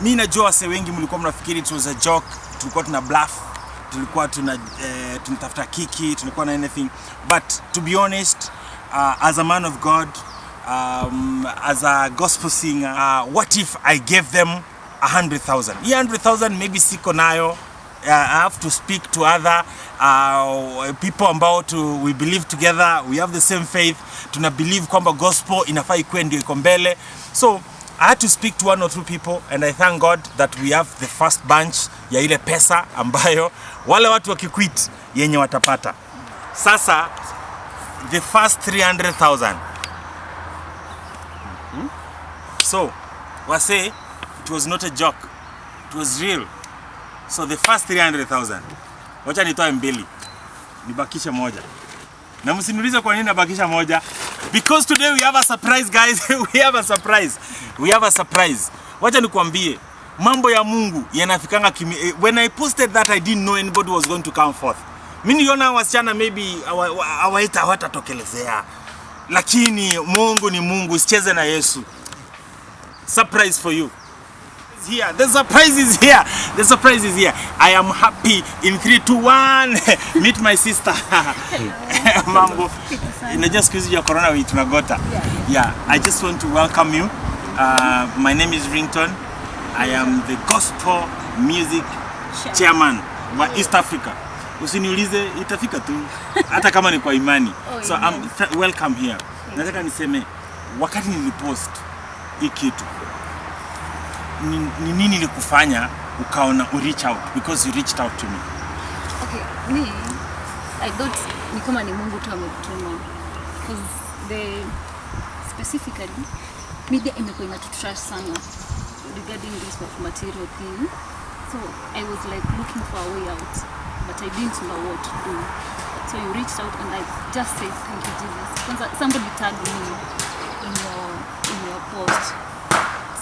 Mimi najua wase wengi mlikuwa mnafikiri it was a joke, tulikuwa tuna bluff, tulikuwa tunatafuta kiki, tulikuwa na anything, but to be honest, as a man of God, as a gospel singer, what if I gave them 100,000? 100,000 maybe siko nayo. I have to speak to other people ambao we believe together, we have the same faith, tuna believe kwamba gospel inafaa ikuwe ndio iko mbele. So I had to speak to 1 or 2 people, and I thank God that we have the first bunch ya ile pesa ambayo wale watu wakiquit yenye watapata. Sasa the first 300,000. So wase, it was not a joke, it was real. So the first 300,000, wacha nitoe mbili, nibakisha moja. Na msiniulize kwa nini nabakisha moja, because today we have a surprise, guys. We have a surprise. We have a surprise. Wacha nikuambie, mambo ya Mungu yanafikanga when I posted that, I didn't know anybody was going to come forth. Mimi niliona wasichana maybe hawatatokelezea, lakini Mungu ni Mungu, sicheze na Yesu. Surprise for you. Here. The surprise is here. The surprise is here. I am happy. In 3, 2, 1. Meet my sister. Mambo. Inajua siku hizi ya corona wewe tunagota. Yeah, I just want to welcome you. My name is Ringtone. I am the gospel music chairman wa East Africa. Usiniulize, itafika tu hata kama ni kwa imani. So I'm welcome here. Nataka niseme wakati nilipost hii kitu, nini nilikufanya ukaona reach out, because you reached out to me? Okay, me, I thought ni kama ni Mungu tu ametuma, because specifically media imekuwa inatutrash sana regarding this material thing. So I was like looking for a way out, but I didn't know what to do. So you reached out and I just said thank you Jesus. Somebody tagged me in your post.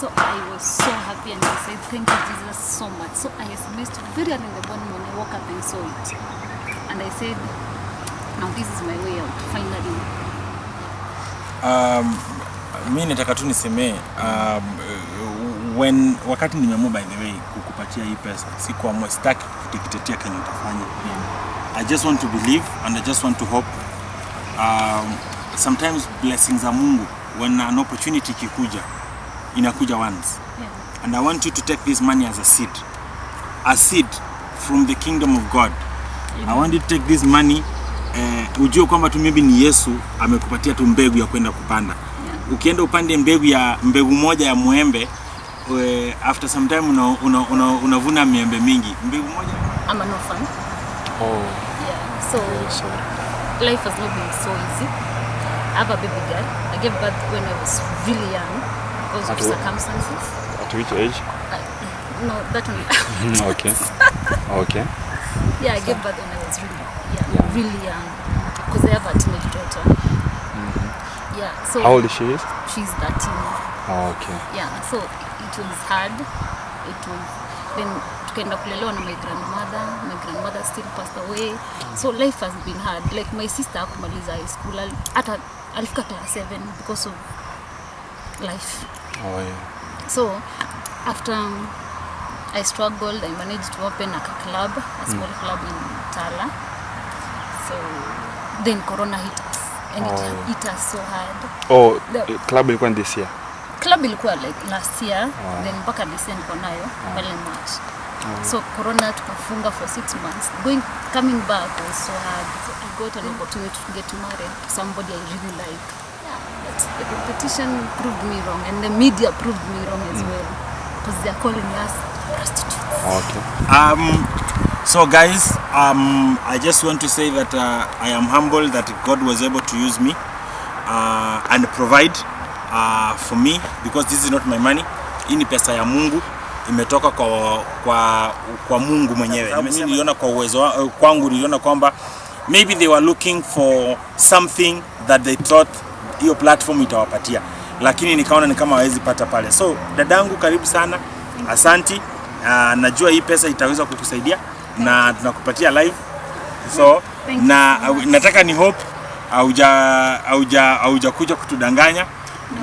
So I was so happy and I said thank you Jesus so much. So I missed very early in the morning when I woke up and saw it. And I said, now this is my way out, finally. Mimi nataka tu niseme, wakati nimeamua by the way kukupatia hii pesa, sikuamua sitaki kutetea Kenya utafanya. I just want to believe and I just want to hope. Sometimes blessings za Mungu, when an opportunity kikuja, inakuja once. And I want you to take this money as a seed from the kingdom of God. I want you to take this money, ujue kwamba tu maybe ni Yesu amekupatia tu mbegu ya kwenda kupanda. Ukienda upande mbegu moja ya muembe, after some time unavuna miembe mingi. Mbegu moja. I'm an orphan. Oh. Yeah. So life has not been so easy. I have a baby girl. I gave birth when I was really young because of circumstances. At which age? No, that one. Okay. Okay. Yeah, I gave birth when I was really young because I have a teenage daughter. Yeah. So how old is she? She's 13. Oh, okay. Yeah. So it was hard. Then tukaenda kulelewa na my grandmother still passed away. So life has been hard. Like my sister hakumaliza high school, hata alifika class 7 because of life. Oh yeah. So after I struggled, I managed to open a club, a small club in Tala. So then corona hit us and it hit us so hard. Oh, the club ilikuwa this year? Club ilikuwa like last year, then mpaka December niko nayo pale March. So corona tukafunga for 6 months. Coming back was so hard. So I got an opportunity to get married to somebody I really like. But the competition proved me wrong and the media proved me wrong as well, because they are calling us prostitutes. Okay. So guys, I just want to say that I am humble that God was able to use me and provide for me, because this is not my money. Hii ni pesa ya Mungu, imetoka kwa Mungu mwenyewe. Mimi niliona kwa uwezo kwangu, niliona kwamba maybe they were looking for something that they thought hiyo platform itawapatia, lakini nikaona ni kama hawezi pata pale. So dadangu, karibu sana, asanti. Najua hii pesa itaweza kukusaidia na tunakupatia live. So na nataka ni hope auja kuja kutudanganya.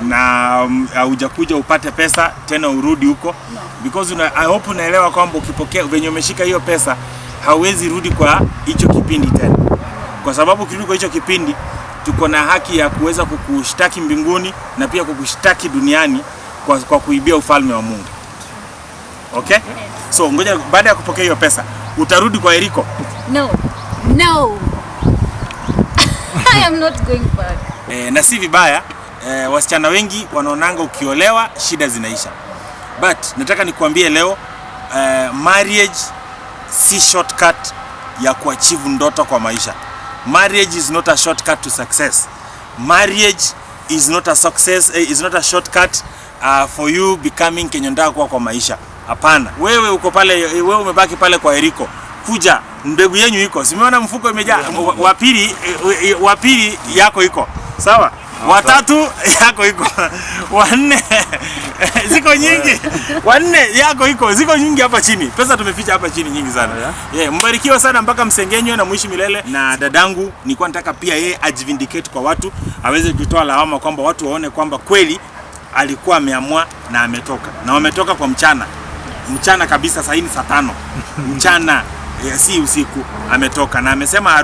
na hujakuja upate pesa tena urudi huko. Because I hope unaelewa kwamba ukipokea venye umeshika hiyo pesa hauwezi rudi kwa hicho kipindi tena. Kwa sababu ukirudi kwa hicho kipindi tuko na haki ya kuweza kukushtaki mbinguni na pia kukushtaki duniani kwa kuibia ufalme wa Mungu. Okay? So ngoja baada ya kupokea hiyo pesa utarudi kwa Eriko? No. I am not going back. Na si vibaya, wasichana wengi wanaonanga ukiolewa shida zinaisha. But nataka nikuambie leo, marriage si shortcut ya kuachieve ndoto kwa maisha. Marriage is not a shortcut to success. Marriage is not a success, is not a shortcut for you becoming kenyonda kwa maisha. Hapana. Wewe uko pale, wewe umebaki pale kwa Eriko. Kuja, mbegu yenyu iko. Simeona mfuko imejaa. Wa pili yako iko. Sawa? Watatu yako iko. Wanne ziko nyingi. Wanne yako iko. Ziko nyingi hapa chini. Pesa tumeficha hapa chini nyingi sana. Mbarikiwa sana mpaka msengenywe na muishi milele. Na dadangu nilikuwa nataka pia yeye ajivindicate kwa watu, aweze kutoa lawama kwamba watu waone kwamba kweli alikuwa ameamua na ametoka. Na wametoka kwa mchana. Mchana kabisa, saa hii ni saa 5. Mchana, si usiku, ametoka na amesema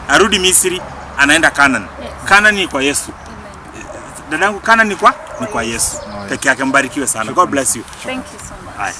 arudi Misri, anaenda Canaan. Canaan ni kwa Yesu. Dadangu, Canaan ni kwa Yesu. Peke yake. Mbarikiwe sana. God bless you. Thank you so much.